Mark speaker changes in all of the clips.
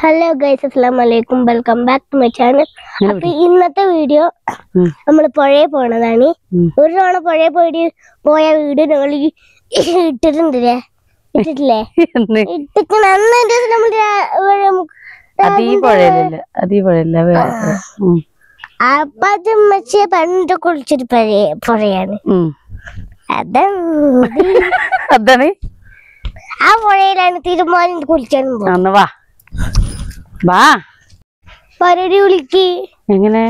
Speaker 1: Hello guys, അസ്സലാമു അലൈക്കും. Welcome back to my channel. അപ്പൊ ഇന്നത്തെ വീഡിയോ നമ്മൾ പുഴയിൽ പോണതാണ്. ഒരു തവണ പുഴയിൽ പോയ വീഡിയോ ഞങ്ങൾ ഇട്ടിട്ടുണ്ടല്ലേ? ഇട്ടിട്ടില്ലേ? അപ്പൊ അത് മച്ചേ പണ്ട് കുളിച്ചൊരു പുഴയാണ്.
Speaker 2: അതാണ്
Speaker 1: ആ പുഴയിലാണ് തീരുമാനം കുളിച്ചാണ്. പരടി വിളിക്ക്
Speaker 2: എങ്ങനെ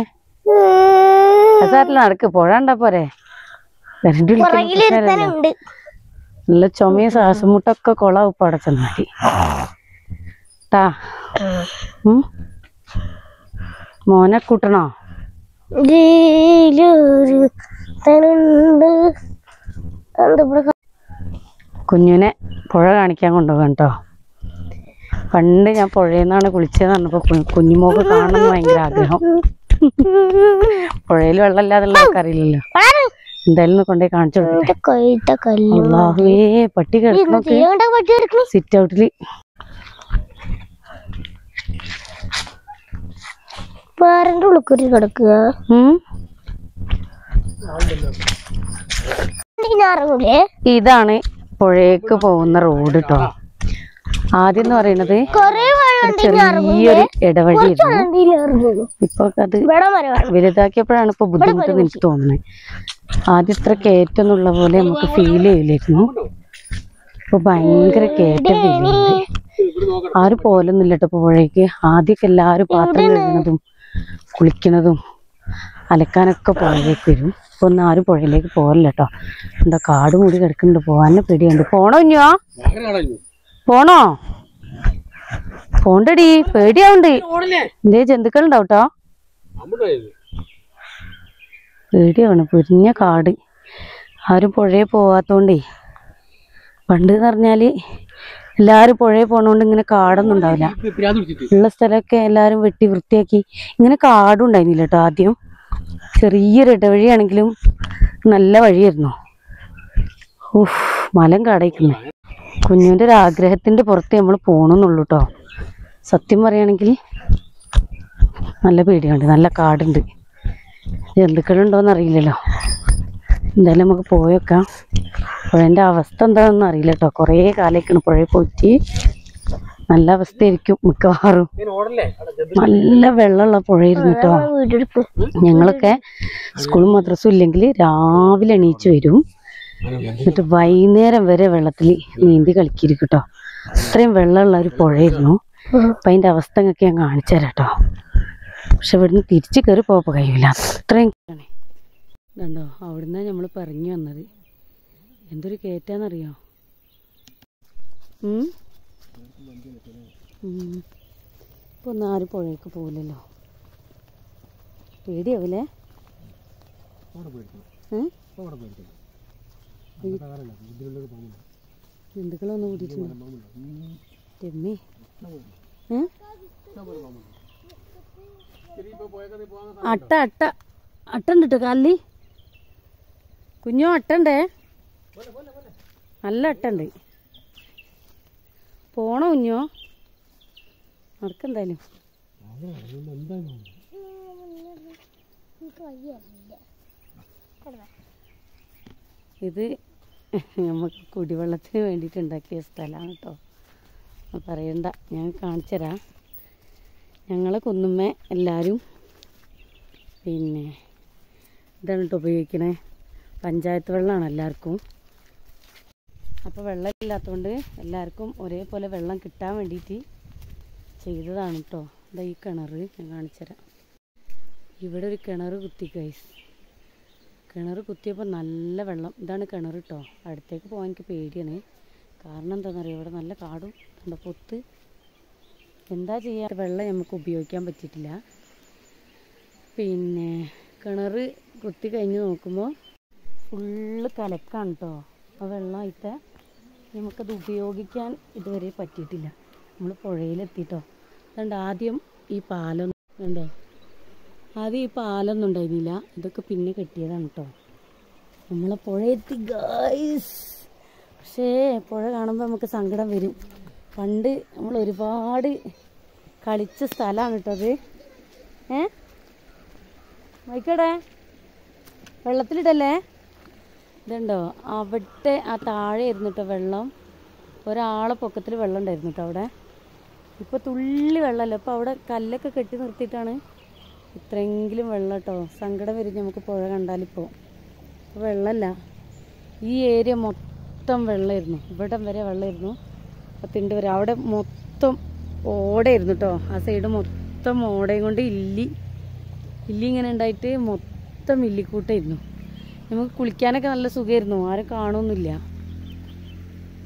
Speaker 2: നടക്ക് പോഴാണ്ടാ പോരെ. നല്ല ചുമയും ശ്വാസം മുട്ടൊക്കെ കൊളാവും ഇപ്പൊ അവിടെ ചെന്നാട്ടി. മോനെ കൂട്ടണോ? കുഞ്ഞിനെ പുഴ കാണിക്കാൻ കൊണ്ടുപോകാം കേട്ടോ. പണ്ട് ഞാൻ പുഴയിൽ നിന്നാണ് കുളിച്ചതെന്ന് പറഞ്ഞപ്പോ കുഞ്ഞുമോക്ക് കാണണം ഭയങ്കര ആഗ്രഹം. പുഴയിൽ വെള്ളമില്ലാതുള്ള ആൾക്കറിയില്ലല്ലോ. എന്തായാലും കൊണ്ടുപോയി കാണിച്ചു കൊടുക്കട്ടെ. അല്ലാഹുവേ, പട്ടി കിടക്കണ സിറ്റ് ഔട്ടില്. ഇതാണ് പുഴയ്ക്ക് പോകുന്ന റോഡ് കേട്ടോ. ആദ്യം എന്ന് പറയുന്നത് ചെറിയൊരു ഇടവഴിയായിരുന്നു. ഇപ്പൊ അത് വലുതാക്കിയപ്പോഴാണ് ഇപ്പൊ ബുദ്ധിമുട്ട് എനിക്ക് തോന്നുന്നത്. ആദ്യം ഇത്ര കയറ്റം എന്നുള്ള പോലെ നമുക്ക് ഫീൽ ചെയ്യില്ലായിരുന്നു. ഇപ്പൊ ഭയങ്കര കയറ്റം ഫീൽ ചെയ്യുന്നുണ്ട്. ആരും പോലൊന്നുമില്ല കേട്ടോ പുഴയ്ക്ക്. ആദ്യമൊക്കെ എല്ലാവരും പാത്രം കഴുകുന്നതും കുളിക്കുന്നതും അലക്കാനൊക്കെ പുഴയിലേക്ക് വരും. ഇപ്പൊ ഒന്നും ആരും പുഴയിലേക്ക് പോകലില്ല കേട്ടോ. എന്താ കാട് മൂടി കിടക്കുന്നുണ്ട്, പോകാനെ പേടിയുണ്ട്. പോണോ ഇഞ്ഞോ? പോണോ? പോണ്ടടി, പേടിയാവുണ്ട്. എന്തേ ജന്തുക്കൾ ഉണ്ടാവും കേട്ടോ. പേടിയാണ്, പൊരിഞ്ഞ കാട്. ആരും പുഴയിൽ പോവാത്തോണ്ടേ. പണ്ട് എന്ന് പറഞ്ഞാല് എല്ലാരും പുഴയിൽ പോണോണ്ട് ഇങ്ങനെ കാടൊന്നും ഉണ്ടാവില്ല. ഉള്ള സ്ഥലമൊക്കെ എല്ലാരും വെട്ടി വൃത്തിയാക്കി. ഇങ്ങനെ കാടും ഉണ്ടായിരുന്നില്ല കേട്ടോ ആദ്യം. ചെറിയൊരു ഇടവഴിയാണെങ്കിലും നല്ല വഴിയായിരുന്നു. മലം കാടായിക്കുന്നേ. കുഞ്ഞുവിൻ്റെ ഒരു ആഗ്രഹത്തിന്റെ പുറത്ത് നമ്മൾ പോണെന്നുള്ളൂ കേട്ടോ. സത്യം പറയുകയാണെങ്കിൽ നല്ല പേടിയുണ്ട്, നല്ല കാടുണ്ട്. ജന്തുക്കളുണ്ടോയെന്ന് അറിയില്ലല്ലോ. എന്തായാലും നമുക്ക് പോയേക്കാം. പുഴേൻ്റെ അവസ്ഥ എന്താണെന്ന് അറിയില്ല കേട്ടോ. കുറേ കാലത്തേക്കാണ് പുഴയിൽ പോയിട്ട്. നല്ല അവസ്ഥയായിരിക്കും മിക്കവാറും. നല്ല വെള്ളമുള്ള പുഴയായിരുന്നു കേട്ടോ. ഞങ്ങളൊക്കെ സ്കൂളും മദ്രസും ഇല്ലെങ്കിൽ രാവിലെ എണീച്ച് വരും. എന്നിട്ട് വൈകുന്നേരം വരെ വെള്ളത്തിൽ നീന്തി കളിക്കിരിക്കും കേട്ടോ. അത്രയും വെള്ളമുള്ള ഒരു പുഴയായിരുന്നു. അപ്പം അതിൻ്റെ അവസ്ഥ ഒക്കെ ഞാൻ കാണിച്ചു തരാം കേട്ടോ. പക്ഷെ ഇവിടുന്ന് തിരിച്ച് കയറി പോകാൻ കഴിയില്ല, അത്രയും ഇതുണ്ടോ. അവിടുന്ന് നമ്മൾ പറഞ്ഞു വന്നത്. എന്തൊരു കയറ്റാന്നറിയോ. ഇപ്പൊ ഒന്നും ആരും പുഴയ്ക്ക് പോകില്ലല്ലോ. പേടിയാവൂലേ? ജന്തുക്കളൊന്നും കൂട്ടിയിട്ടുണ്ട്. ടെമ്മി അട്ടുണ്ട് കേട്ടോ കാലില്. കുഞ്ഞോ അട്ടണ്ടേ, നല്ല അട്ടുണ്ട്. പോണോ കുഞ്ഞോ? നടക്കെന്തായാലും. ഇത് നമുക്ക് കുടിവെള്ളത്തിന് വേണ്ടിയിട്ട് ഉണ്ടാക്കിയ സ്ഥലമാണ് കേട്ടോ. പറയണ്ട, ഞാൻ കാണിച്ചു തരാം. ഞങ്ങൾ കുന്നുമ്മേ എല്ലാവരും പിന്നെ ഇതാണ് കേട്ടോ ഉപയോഗിക്കണേ. പഞ്ചായത്ത് വെള്ളമാണ് എല്ലാവർക്കും. അപ്പോൾ വെള്ളമില്ലാത്തതുകൊണ്ട് എല്ലാവർക്കും ഒരേപോലെ വെള്ളം കിട്ടാൻ വേണ്ടിയിട്ട് ചെയ്തതാണ് കേട്ടോ. ഇതാ ഈ കിണർ ഞാൻ കാണിച്ചു തരാം. ഇവിടെ ഒരു കിണർ കുത്തി ഗൈസ്. കിണർ കുത്തിയപ്പോൾ നല്ല വെള്ളം. ഇതാണ് കിണർ കേട്ടോ. അടുത്തേക്ക് പോകാൻ എനിക്ക് പേടിയാണ്. കാരണം എന്താണെന്നറിയോ, ഇവിടെ നല്ല കാടും എന്താ പൊത്ത്. എന്താ ചെയ്യുക, വെള്ളം നമുക്ക് ഉപയോഗിക്കാൻ പറ്റിയിട്ടില്ല. പിന്നെ കിണർ കുത്തി കഴിഞ്ഞ് നോക്കുമ്പോൾ ഫുള്ള് കലക്കാണ് കേട്ടോ. ആ വെള്ളം ആയിട്ട് നമുക്കത് ഉപയോഗിക്കാൻ ഇതുവരെ പറ്റിയിട്ടില്ല. നമ്മൾ പുഴയിലെത്തിട്ടോ. അതുകൊണ്ട് ആദ്യം ഈ പാലം ഉണ്ടോ, ആദ്യം ഈ പാലൊന്നും ഉണ്ടായിരുന്നില്ല. ഇതൊക്കെ പിന്നെ കെട്ടിയതാണ് കേട്ടോ. നമ്മളെ പുഴയെത്തി ഗൈസ്. പക്ഷേ പുഴ കാണുമ്പോൾ നമുക്ക് സങ്കടം വരും. പണ്ട് നമ്മൾ ഒരുപാട് കളിച്ച സ്ഥലമാണ് കേട്ടോ അത്. വൈക്കടെ വെള്ളത്തിലിടല്ലേ. ഇതുണ്ടോ അവിടെ ആ താഴെ ആയിരുന്നു കേട്ടോ വെള്ളം. ഒരാളെ പൊക്കത്തിൽ വെള്ളം ഉണ്ടായിരുന്നു കേട്ടോ അവിടെ. ഇപ്പോൾ തുള്ളി വെള്ളമല്ല. ഇപ്പോൾ അവിടെ കല്ലൊക്കെ കെട്ടി നിർത്തിയിട്ടാണ് ഇത്രയെങ്കിലും വെള്ളം കേട്ടോ. സങ്കടം വരും നമുക്ക് പുഴ കണ്ടാലിപ്പോൾ. വെള്ളമല്ല, ഈ ഏരിയ മൊത്തം വെള്ളമായിരുന്നു. ഇവിടം വരെ വെള്ളമായിരുന്നു. അപ്പോൾ തിണ്ട് വരെ അവിടെ മൊത്തം ഓടയായിരുന്നു കേട്ടോ. ആ സൈഡ് മൊത്തം ഓടയും കൊണ്ട് ഇല്ലി ഇങ്ങനെ ഉണ്ടായിട്ട് മൊത്തം ഇല്ലിക്കൂട്ടായിരുന്നു. നമുക്ക് കുളിക്കാനൊക്കെ നല്ല സുഖമായിരുന്നു. ആരും കാണുമൊന്നുമില്ല.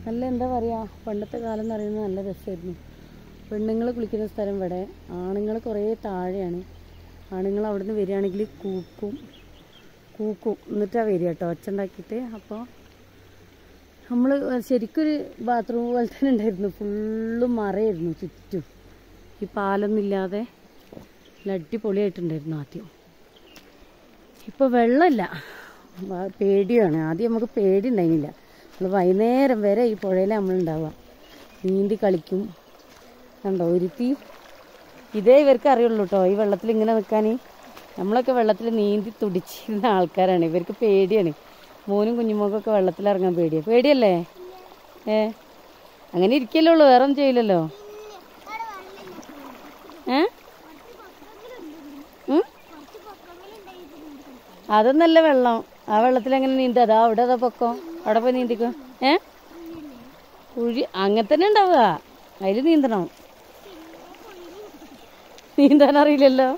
Speaker 2: നല്ല എന്താ പറയുക, പണ്ടത്തെ കാലം എന്ന് പറയുന്നത് നല്ല രസമായിരുന്നു. പെണ്ണുങ്ങൾ കുളിക്കുന്ന സ്ഥലം ഇവിടെ, ആണുങ്ങൾ കുറേ താഴെയാണ്. ആണുങ്ങൾ അവിടെ നിന്ന് വരികയാണെങ്കിൽ കൂക്കും എന്നിട്ടാണ് വരിക കേട്ടോ, ഒച്ച ഉണ്ടാക്കിയിട്ട്. അപ്പോൾ നമ്മൾ ശരിക്കൊരു ബാത്റൂം പോലെ തന്നെ ഉണ്ടായിരുന്നു. ഫുള്ളും മറയായിരുന്നു ചുറ്റും. ഈ പാലൊന്നും ഇല്ലാതെ നല്ല അടിപൊളിയായിട്ടുണ്ടായിരുന്നു ആദ്യം. ഇപ്പോൾ വെള്ളമില്ല, പേടിയാണ്. ആദ്യം നമുക്ക് പേടി ഉണ്ടായിരുന്നില്ല. നമ്മൾ വൈകുന്നേരം വരെ ഈ പുഴയിൽ നമ്മളുണ്ടാവുക, നീന്തി കളിക്കും. കണ്ടോ ഒരുത്തി, ഇതേ ഇവർക്ക് അറിയുള്ളൂ കേട്ടോ ഈ വെള്ളത്തിൽ ഇങ്ങനെ നിൽക്കാൻ. നമ്മളൊക്കെ വെള്ളത്തിൽ നീന്തി തുടിച്ചിരുന്ന ആൾക്കാരാണ്. ഇവർക്ക് പേടിയാണ്. മോനും കുഞ്ഞുമോക്കൊക്കെ വെള്ളത്തിലിറങ്ങാൻ പേടിയല്ലേ? അങ്ങനെ ഇരിക്കല്ലേ ഉള്ളൂ, വേറെ ഒന്നും ചെയ്യില്ലല്ലോ. അതൊന്നല്ല വെള്ളം. ആ വെള്ളത്തിൽ എങ്ങനെ നീന്താ? അതാ അവിടെ അതാ പൊക്കം, അവിടെ പോയി നീന്തിക്കോ. കുഴി അങ്ങനെ തന്നെ ഉണ്ടാവുക, അതിൽ നീന്തണം. നീന്താൻ അറിയില്ലല്ലോ.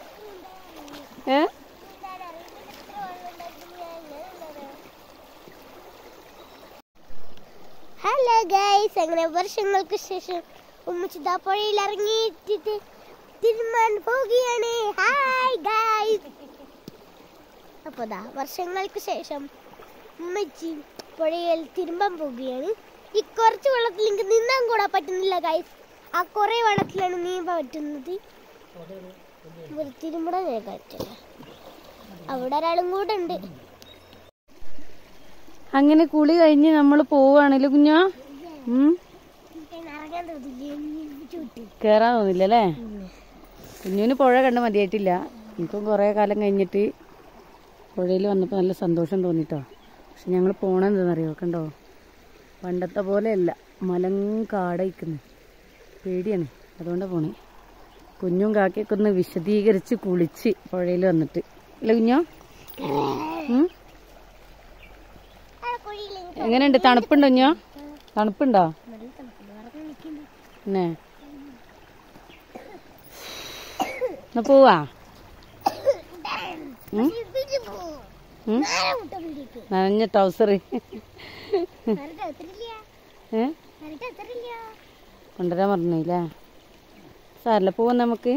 Speaker 1: ഹലോ ഗൈസ്, അങ്ങനെ വർഷങ്ങൾക്ക് ശേഷം ഉമ്മച്ചിതാ പുഴയിൽ ഇറങ്ങിയിട്ട് തിരുമാൻ പോവുകയാണ്. Hi guys. അപ്പോൾ വർഷങ്ങൾക്ക് ശേഷം ഉമ്മച്ചി പുഴയിൽ തിരുമ്പാൻ പോവുകയാണ്. ഈ കുറച്ച് വെള്ളത്തിൽ എനിക്ക് നീന്താൻ കൂടാൻ പറ്റുന്നില്ല ഗൈസ്. ആ കുറേ വെള്ളത്തിലാണ് നീന്താൻ പറ്റുന്നത്. തിരുമ്പടാൻ പറ്റില്ല. അവിടെ ഒരാളും കൂടെ ഉണ്ട്.
Speaker 2: അങ്ങനെ കുളി കഴിഞ്ഞ് നമ്മൾ പോവാണല്ലോ കുഞ്ഞാ. കേറാൻ തോന്നില്ലല്ലേ? കുഞ്ഞുവിന് പുഴ കണ്ട് മതിയായിട്ടില്ല. എനിക്കും കുറേ കാലം കഴിഞ്ഞിട്ട് പുഴയിൽ വന്നപ്പോൾ നല്ല സന്തോഷം തോന്നിട്ടോ. പക്ഷെ ഞങ്ങൾ പോണെന്താണെന്നറിയോ? കണ്ടോ, പണ്ടത്തെ പോലെയല്ല, മലങ്കാടയിക്കുന്നു. പേടിയാണ്, അതുകൊണ്ടാണ് പോണേ. കുഞ്ഞും കാക്കയൊക്കെ ഒന്ന് വിശദീകരിച്ച് കുളിച്ച് പുഴയിൽ വന്നിട്ട് അല്ലേ കുഞ്ഞോ? എങ്ങനെയുണ്ട്? തണുപ്പുണ്ടോ കുഞ്ഞോ? തണുപ്പുണ്ടോ? പിന്നെ എന്നാ പോവാ? നനഞ്ഞ ട്രൗസർ കൊണ്ടുവരാൻ പറഞ്ഞില്ലേ? സാരല്ല, പോവാ നമുക്ക്.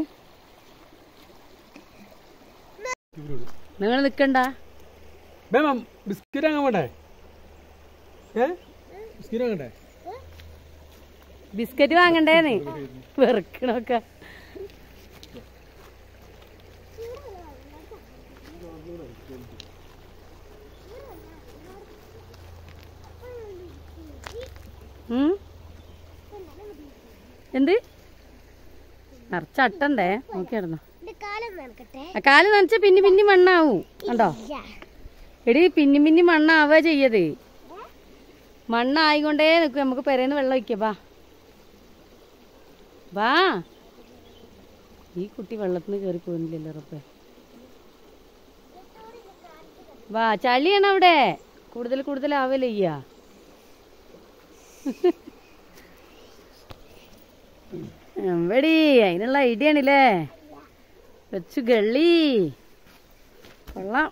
Speaker 2: നിങ്ങൾ നിക്കണ്ട. ബിസ്ക്കറ്റ് വാങ്ങണ്ടേന്ന് വെറുക്കണൊക്കെ. എന്ത് നിറച്ചട്ടണ്ടേ? നോക്കിയായിരുന്നോ? കാല് നനച്ച പിന്നെ മണ്ണാവൂ. കണ്ടോ എടി, പിന്നെ മണ്ണാവുക ചെയ്യത്. മണ്ണായിക്കൊണ്ടേ നിൽക്കും. നമുക്ക് പെരേന്ന് വെള്ളം ഒഴിക്കാം. വാ. ഈ കുട്ടി വെള്ളത്തിന് കയറി പോകുന്നില്ലല്ലോ റബ്ബേ. വാ, ചളിയാണ് അവിടെ. കൂടുതൽ ആവല്ലേ ചെയ്യാ. എമ്പടി, അതിനുള്ള ഐഡിയ ആണല്ലേ. വെച്ചു ഗള്ളി കൊള്ളാം.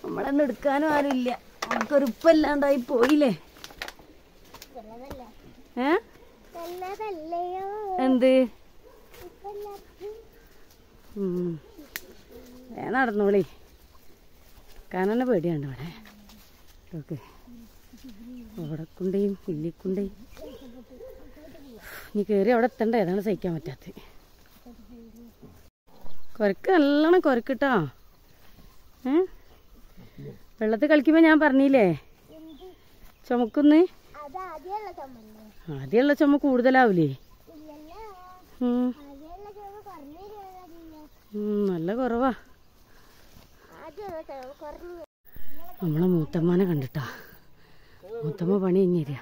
Speaker 2: നമ്മളെന്ന് എടുക്കാനും ആരുമില്ല. നമുക്കൊരു ഉപ്പല്ലാണ്ടായി പോയില്ലേ? എന്ത് നടന്നോളി. കാനന്നെ പേടിയാണ്ട് ഇവിടെ. ഓക്കെ, ഓടക്കുണ്ടയും പുല്ലിക്കുണ്ടയും. ഇനി കയറി അവിടെ എത്തണ്ട. ഏതാണ് സഹിക്കാൻ പറ്റാത്ത കൊരക്ക്. നല്ലോണം കൊരക്കിട്ടോ. വെള്ളത്തിൽ കളിക്കുമ്പോ ഞാൻ പറഞ്ഞില്ലേ ചുമക്കുന്ന്. ആദ്യമുള്ള ചുമ കൂടുതലാവൂലേ? നല്ല കുറവാ. നമ്മളെ മൂത്തമ്മനെ കണ്ടിട്ടാ. മൂത്തമ്മ പണി കഴിഞ്ഞേരിയ.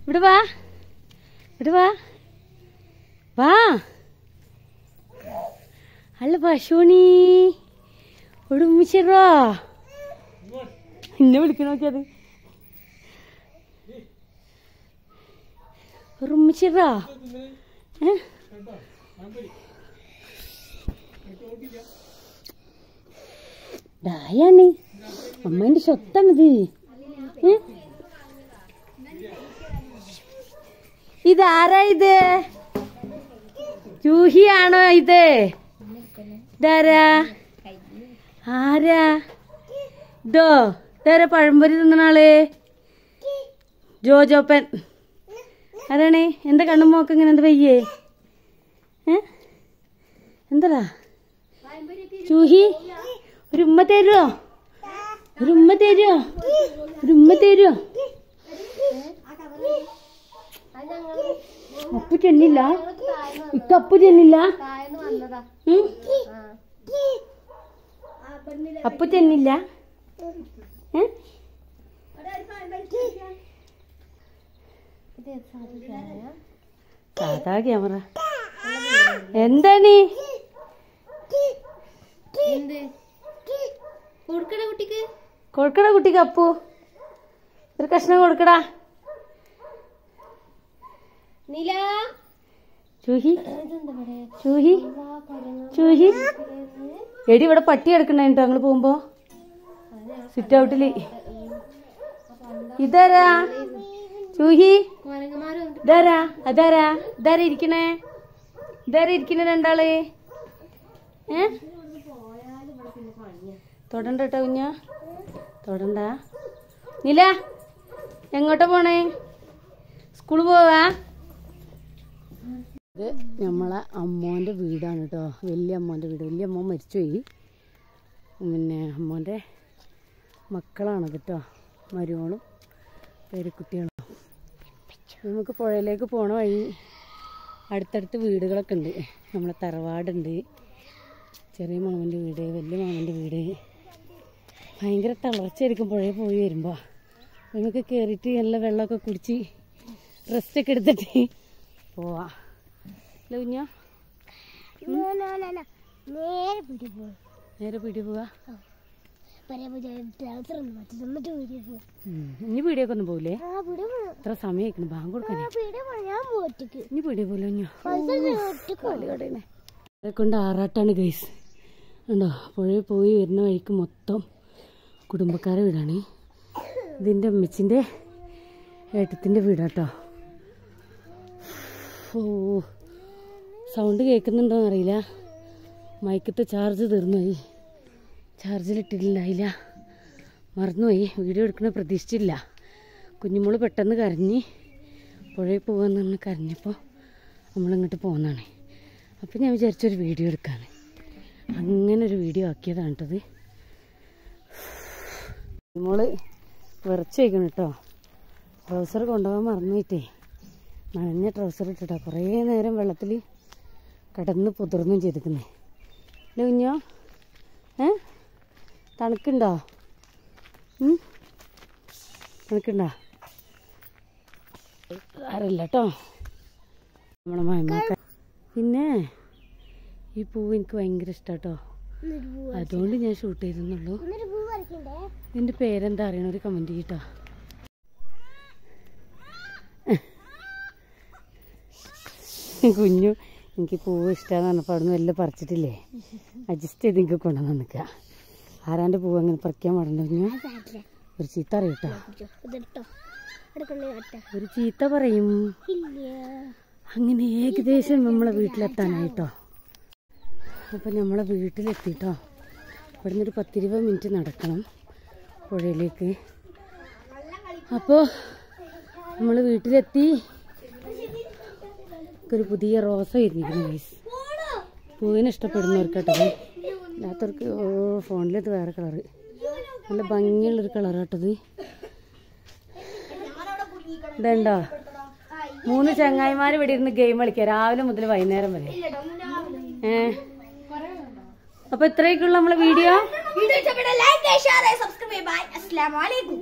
Speaker 2: ഇവിടെ വാ, ഇവിടെ വാ, വാ. അല്ല പശുണി ഇവിടെ ഉമ്മിച്ചിറോ എന്നെ വിളിക്കണ നോക്കിയത്. ഉമ്മിച്ചിറോ ഡായാണ് അമ്മേന്റെ സ്വത്താണിത്. ഇതാരാ ഇത്? ജൂഹിയാണോ ഇത്? ഇതാരാ? ആരാ ഇതോ? ഇതാരാ പഴംപൊരി തിന്നണാള്? ജോജോപ്പൻ. ആരാണേ? എന്താ കണ്ണും മോക്ക് ഇങ്ങനെ എന്താ പയ്യേ? എന്താ ജൂഹി? ഒരു ഉമ്മ തരുമോ? ഒരു ഉമ്മ തരുമോ? ഒരു ഉമ്മ തരുമോ? അപ്പു ചെന്നില്ല? ഇക്കപ്പു ചെന്നില്ല? അപ്പു ചെന്നില്ല? സാധാ ക്യാമറ. എന്താണ് കൊടുക്കടാ കുട്ടിക്ക്? അപ്പു ഒരു കഷ്ണം കൊടുക്കടാ. ചൂഹി ചൂഹി ചൂഹി എടി ഇവിടെ പട്ടി കിടക്കണോ ഞങ്ങള് പോകുമ്പോ സിറ്റ് ഔട്ടില്. ഇതാരാ ചൂഹി? ഇതാരാ? അതാരാ? ഇതാരാ ഇരിക്കണേ? ഇതാരാ ഇരിക്കണേ രണ്ടാള്? തൊടണ്ട കേട്ടോ കുഞ്ഞ, തൊടണ്ട. നില എങ്ങോട്ടാ പോണേ? സ്കൂള് പോവാ? ഇത് നമ്മളെ അമ്മോൻ്റെ വീടാണ് കേട്ടോ. വലിയ അമ്മോൻ്റെ വീട്. വലിയ അമ്മ മരിച്ചുപോയി. പിന്നെ അമ്മോൻ്റെ മക്കളാണ് കേട്ടോ, മരുമോളും പേരക്കുട്ടികളും. നമുക്ക് പുഴയിലേക്ക് പോണ വഴി അടുത്തടുത്ത് വീടുകളൊക്കെ ഉണ്ട്. നമ്മളെ തറവാടുണ്ട്, ചെറിയ മാമൻ്റെ വീട്, വലിയ മാമൻ്റെ വീട്. ഭയങ്കര തളർച്ചയായിരിക്കും പുഴയിൽ പോയി വരുമ്പോൾ. നമുക്ക് കയറിയിട്ട് നല്ല വെള്ളമൊക്കെ കുടിച്ച് റെസ്റ്റൊക്കെ എടുത്തിട്ട് പോവാ. അല്ല കുഞ്ഞ? നേരെ പീടി പോവാ? ഇനി പീടിയൊക്കെ ഒന്നും പോവില്ലേ? എത്ര സമയം ആയിക്കണം ബാങ്ക് കൊടുക്കാനേ. ഇനി പീടിയ പോലെ കുഞ്ഞെ കൊണ്ട് ആറാട്ടാണ് ഗൈസ്. ഉണ്ടോ പുഴയിൽ പോയി വരുന്ന വഴിക്ക് മൊത്തം കുടുംബക്കാരെ വീടാണ്. ഇതിൻ്റെ അമ്മച്ചിൻ്റെ ഏട്ടത്തിൻ്റെ വീടാട്ടോ. ഓ സൗണ്ട് കേൾക്കുന്നുണ്ടോയെന്ന് അറിയില്ല. മൈക്കത്തെ ചാർജ് തീർന്നുപോയി. ചാർജിലിട്ടിട്ടുണ്ടായില്ല, മറന്നുപോയി. വീഡിയോ എടുക്കണ പ്രതീക്ഷിച്ചില്ല. കുഞ്ഞുമോള് പെട്ടെന്ന് കരഞ്ഞ് പുഴയിൽ പോകാമെന്ന് പറഞ്ഞ് കരഞ്ഞപ്പോൾ നമ്മളിങ്ങോട്ട് പോകുന്നതാണ്. അപ്പം ഞാൻ വിചാരിച്ചൊരു വീഡിയോ എടുക്കാൻ. അങ്ങനെ ഒരു വീഡിയോ ആക്കിയതാണ് കേട്ടത്. കുഞ്ഞുമോള് വിറച്ച് വയ്ക്കണം കേട്ടോ. ട്രൗസർ കൊണ്ടുപോകാൻ മറന്നു പോയിട്ടേ നനഞ്ഞ ട്രൗസർ ഇട്ടിട്ടാ കുറേ നേരം വെള്ളത്തിൽ കിടന്ന് പുതിർന്നും ചെയ്തിരിക്കുന്നേ. അല്ല കുഞ്ഞോ? തണുക്കുണ്ടോ? തണുക്കുണ്ടോ? ആരല്ല കേട്ടോ നമ്മളെ മയമാക്ക. പിന്നെ ഈ പൂവ് എനിക്ക് ഭയങ്കര ഇഷ്ടം കേട്ടോ, അതുകൊണ്ട് ഞാൻ ഷൂട്ട് ചെയ്തെന്നുള്ളൂ. നിന്റെ പേരെന്താ അറിയണ ഒരു കമൻറ്റ് ചെയ്യട്ടോ. കുഞ്ഞു എനിക്ക് പൂവ് ഇഷ്ടമാന്ന് പറഞ്ഞപ്പോൾ അവിടെ നിന്ന് വല്ല പറിച്ചിട്ടില്ലേ, അഡ്ജസ്റ്റ് ചെയ്ത് എനിക്ക് കൊണ്ടുവന്ന് നിൽക്കുക. ആരാൻ്റെ പൂവ് അങ്ങനെ പറിക്കാൻ പാടുണ്ടോ കുഞ്ഞു? ഒരു ചീത്ത അറിയട്ടോ, ഒരു ചീത്ത പറയും. അങ്ങനെ ഏകദേശം നമ്മളെ വീട്ടിലെത്താനായിട്ടോ. അപ്പം നമ്മളെ വീട്ടിലെത്തിട്ടോ. ഇവിടെ നിന്നൊരു 10-20 മിനിറ്റ് നടക്കണം പുഴയിലേക്ക്. അപ്പോൾ നമ്മൾ വീട്ടിലെത്തി. ഒരു പുതിയ റോസ ഇരുന്നിരിക്കുന്നു ഗൈസ്. പൂവിനെ ഇഷ്ടപ്പെടുന്നവർക്ക് കേട്ടത്, അല്ലാത്തവർക്ക് ഫോണിലത് വേറെ കളറ്. നല്ല ഭംഗിയുള്ളൊരു കളറാട്ടത്. ഇതുണ്ടോ 3 ചങ്ങായിമാര് ഇവിടെ ഇരുന്ന് ഗെയിം കളിക്കുക രാവിലെ മുതൽ വൈകുന്നേരം വരെ. അപ്പൊ ഇത്രയൊക്കെയുള്ള നമ്മളെ video.
Speaker 1: Like share subscribe. Bye. അസ്സലാമു അലൈക്കും.